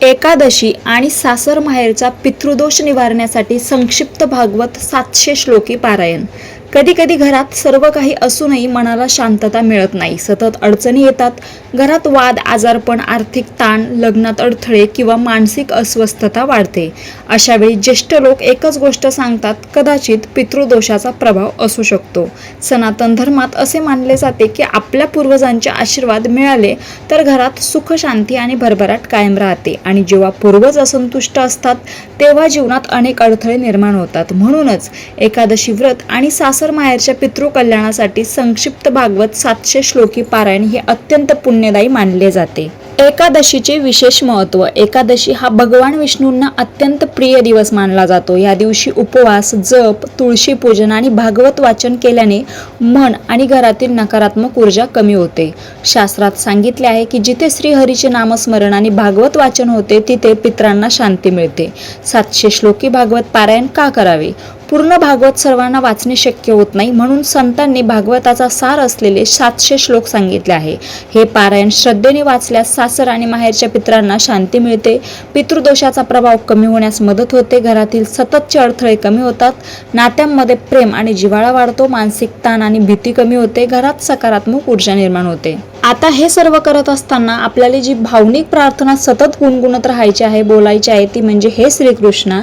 एकादशी आणि सासर माहेरचा पितृदोष निवारण्यासाठी संक्षिप्त भागवत 700 श्लोकी पारायण। कधी कधी घरात सर्व काही असूनही मनाला शांतता मिळत नाही। सतत अडचणी येतात। घरात वाद, आजारपण, आर्थिक ताण, लग्नात अडथळे किंवा मानसिक अस्वस्थता वाढते। अशा वेळी ज्येष्ठ लोक एकच गोष्ट सांगतात, कदाचित पितृदोषाचा प्रभाव असू शकतो। सनातन धर्मात असे मानले जाते की आपल्या पूर्वजांचे आशीर्वाद मिळाले तर घरात सुख, शांती आणि भरभराट कायम राहते आणि जेव्हा पूर्वज असंतुष्ट असतात तेव्हा जीवनात अनेक अडथळे निर्माण होतात। म्हणूनच एकादशी व्रत आणि सासर माहेरच्या पितृ कल्याणासाठी संक्षिप्त भागवत 700 श्लोकी पारायण हे अत्यंत पुण्यदायी मानले जाते। एकादशीचे विशेष महत्त्व। एकादशी हा भगवान विष्णूंना अत्यंत प्रिय दिवस मानला जातो। या दिवशी उपवास, जप, तुळशी पूजन आणि भागवत वाचन केल्याने मन आणि घरातील नकारात्मक ऊर्जा कमी होते। शास्त्रात सांगितले आहे की जिथे श्रीहरीचे नामस्मरण आणि भागवत वाचन होते तिथे पितरांना शांती मिळते। 700 श्लोकी भागवत पारायण का करावे? पूर्ण भागवत सर्वांना वाचणे शक्य होत नाही, म्हणून संतांनी भागवताचा सार असलेले 700 श्लोक सांगितले आहे। हे पारायण श्रद्धेने वाचल्यास सासर आणि माहेरच्या पितरांना शांती मिळते, पितृदोषाचा प्रभाव कमी होण्यास मदत होते, घरातील सततचे अडथळे कमी होतात, नात्यांमध्ये प्रेम आणि जिव्हाळा वाढतो, मानसिक ताण आणि भीती कमी होते, घरात सकारात्मक ऊर्जा निर्माण होते। आता हे सर्व करत असताना आपल्याला जी भावनिक प्रार्थना सतत गुणगुणत राहायची आहे, बोलायची आहे, ती म्हणजे हे श्रीकृष्णा,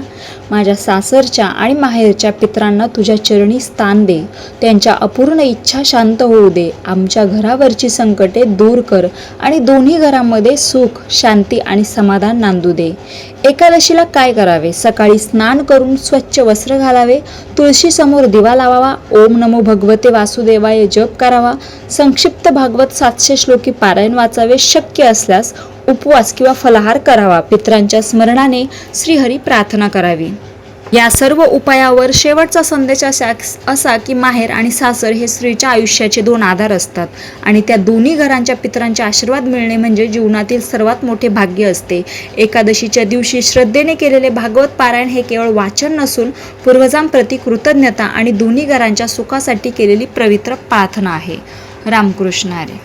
माझ्या सासरच्या आणि माहेरच्या पितरांना तुझ्या चरणी स्थान दे, त्यांच्या अपूर्ण इच्छा शांत होऊ दे, आमच्या घरावरची संकटे दूर कर आणि दोन्ही घरांमध्ये सुख, शांती आणि समाधान नांदू दे। एकादशीला काय करावे? सकाळी स्नान करून स्वच्छ वस्त्र घालावे, तुळशी समोर दिवा लावावा, ओम नमो भगवते वासुदेवाय जप करावा, संक्षिप्त भागवत 700 श्लोकी पारायण वाचावे, शक्य असल्यास उपवास किंवा फलाहार करावा, पितरांच्या स्मरणाने श्रीहरी प्रार्थना करावी। या सर्व उपायावर शेवटचा संदेश असा की माहेर आणि सासर हे स्त्रीच्या आयुष्याचे दोन आधार असतात आणि त्या दोन्ही घरांच्या पितरांचे आशीर्वाद मिळणे म्हणजे जीवनातील सर्वात मोठे भाग्य असते। एकादशीच्या दिवशी श्रद्धेने केलेले भागवत पारायण हे केवळ वाचन नसून पूर्वजांप्रती कृतज्ञता आणि दोन्ही घरांच्या सुखासाठी केलेली पवित्र प्रार्थना आहे। रामकृष्ण हरी।